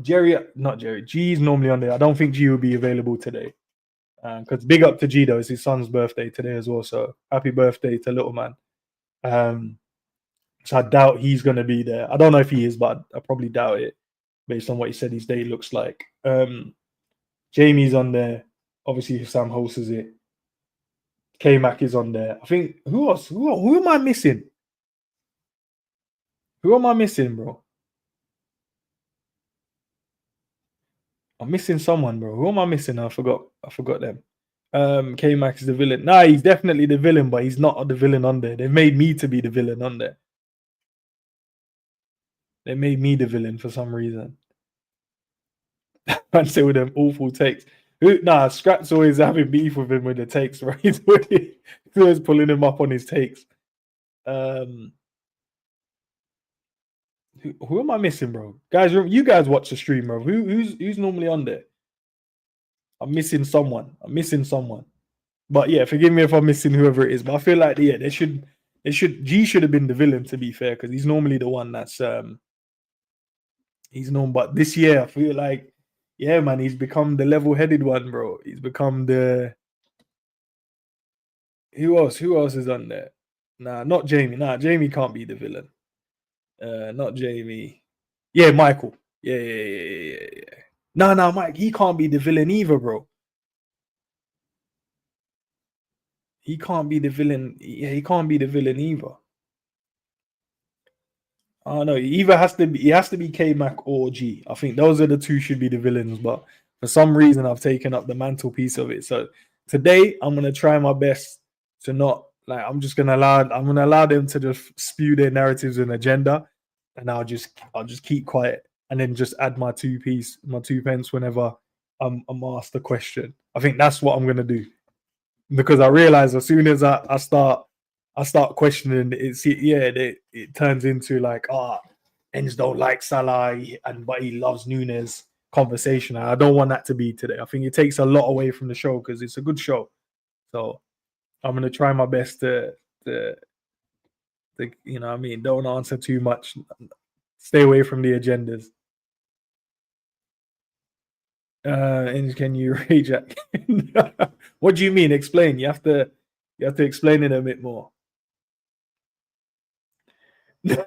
Jerry, not Jerry. G's normally on there. I don't think G will be available today. Because big up to G though, it's his son's birthday today as well. So happy birthday to little man. So I doubt he's gonna be there. I don't know if he is, but I probably doubt it based on what he said his day looks like. Jamie's on there. Obviously, Sam hosts it. K Mac is on there. I think who else? Who am I missing? Who am I missing, bro? I'm missing someone, bro. Who am I missing? I forgot them. K Mac is the villain. Nah, he's definitely the villain, but he's not the villain on there. They've made me to be the villain on there. They made me the villain for some reason. Man say with them awful takes. Scrap's always having beef with him with the takes, right? He's always pulling him up on his takes. Who am I missing, bro? Guys, you guys watch the stream, bro. Who's normally on there? I'm missing someone. But yeah, forgive me if I'm missing whoever it is. But I feel like G should have been the villain, to be fair, because he's normally the one that's he's known. But this year I feel like, yeah, man, he's become the level-headed one, bro. He's become the who else is on there? Nah, not Jamie. Nah, Jamie can't be the villain. Not Jamie. Yeah, Michael. Yeah. No, Mike, he can't be the villain either, bro. He can't be the villain. Yeah, he can't be the villain either. I don't know. He has to be K-Mac or G. I think those are the two should be the villains, but for some reason I've taken up the mantelpiece of it. So today I'm gonna try my best to not I'm gonna allow them to just spew their narratives and agenda, and I'll just keep quiet and then just add my 2 pence whenever I'm asked a question. I think that's what I'm gonna do, because I realize as soon as I start questioning it turns into Ends don't like Salah but he loves Nunes conversation. I don't want that to be today. I think it takes a lot away from the show because it's a good show. So I'm gonna try my best to don't answer too much. Stay away from the agendas. And can you rage at? What do you mean? Explain. You have to explain it a bit more.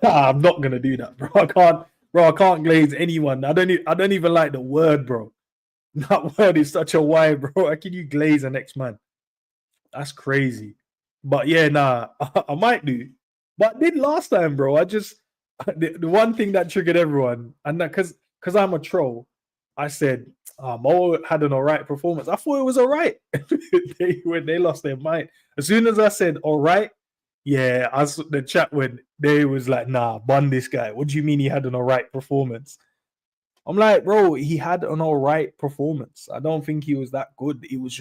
I'm not gonna do that, bro. I can't glaze anyone. I don't even like the word, bro. That word is such a wide, bro. How can you glaze an ex-man? That's crazy. But yeah, I might do. But I did last time, bro. I just the one thing that triggered everyone, and that because I'm a troll, I said Mo had an alright performance. I thought it was alright. When they lost their mind. As soon as I said alright, yeah, the chat when they was like, nah, bun this guy. What do you mean he had an alright performance? I'm like, bro, he had an alright performance. I don't think he was that good. It was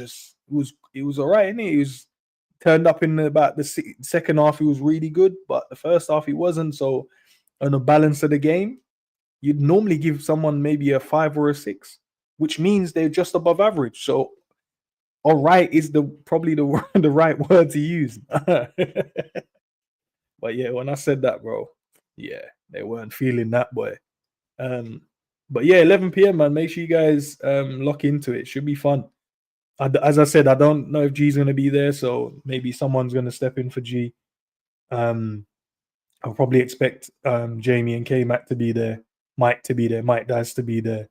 alright, innit? He was turned up in about the second half. He was really good, but the first half he wasn't. So on the balance of the game, you'd normally give someone maybe a 5 or a 6, which means they're just above average. So all right is probably the right word to use. But yeah, when I said that, bro, yeah, they weren't feeling that, boy. But yeah, 11 p.m, man. Make sure you guys lock into it. Should be fun. As I said, I don't know if G's gonna be there, so maybe someone's gonna step in for G. I'll probably expect Jamie and K-Mac to be there, Mike to be there, Mike Dice to be there.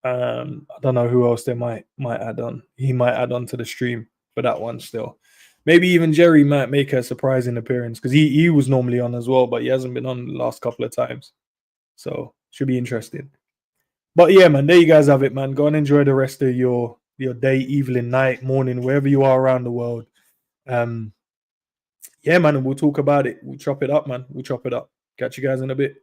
I don't know who else they might add on. He might add on to the stream for that one still. Maybe even Jerry might make a surprising appearance because he was normally on as well, but he hasn't been on the last couple of times. So should be interesting. But yeah, man, there you guys have it, man. Go and enjoy the rest of your day, evening, night, morning, wherever you are around the world. Yeah, man, and we'll talk about it. We'll chop it up, man. We'll chop it up. Catch you guys in a bit.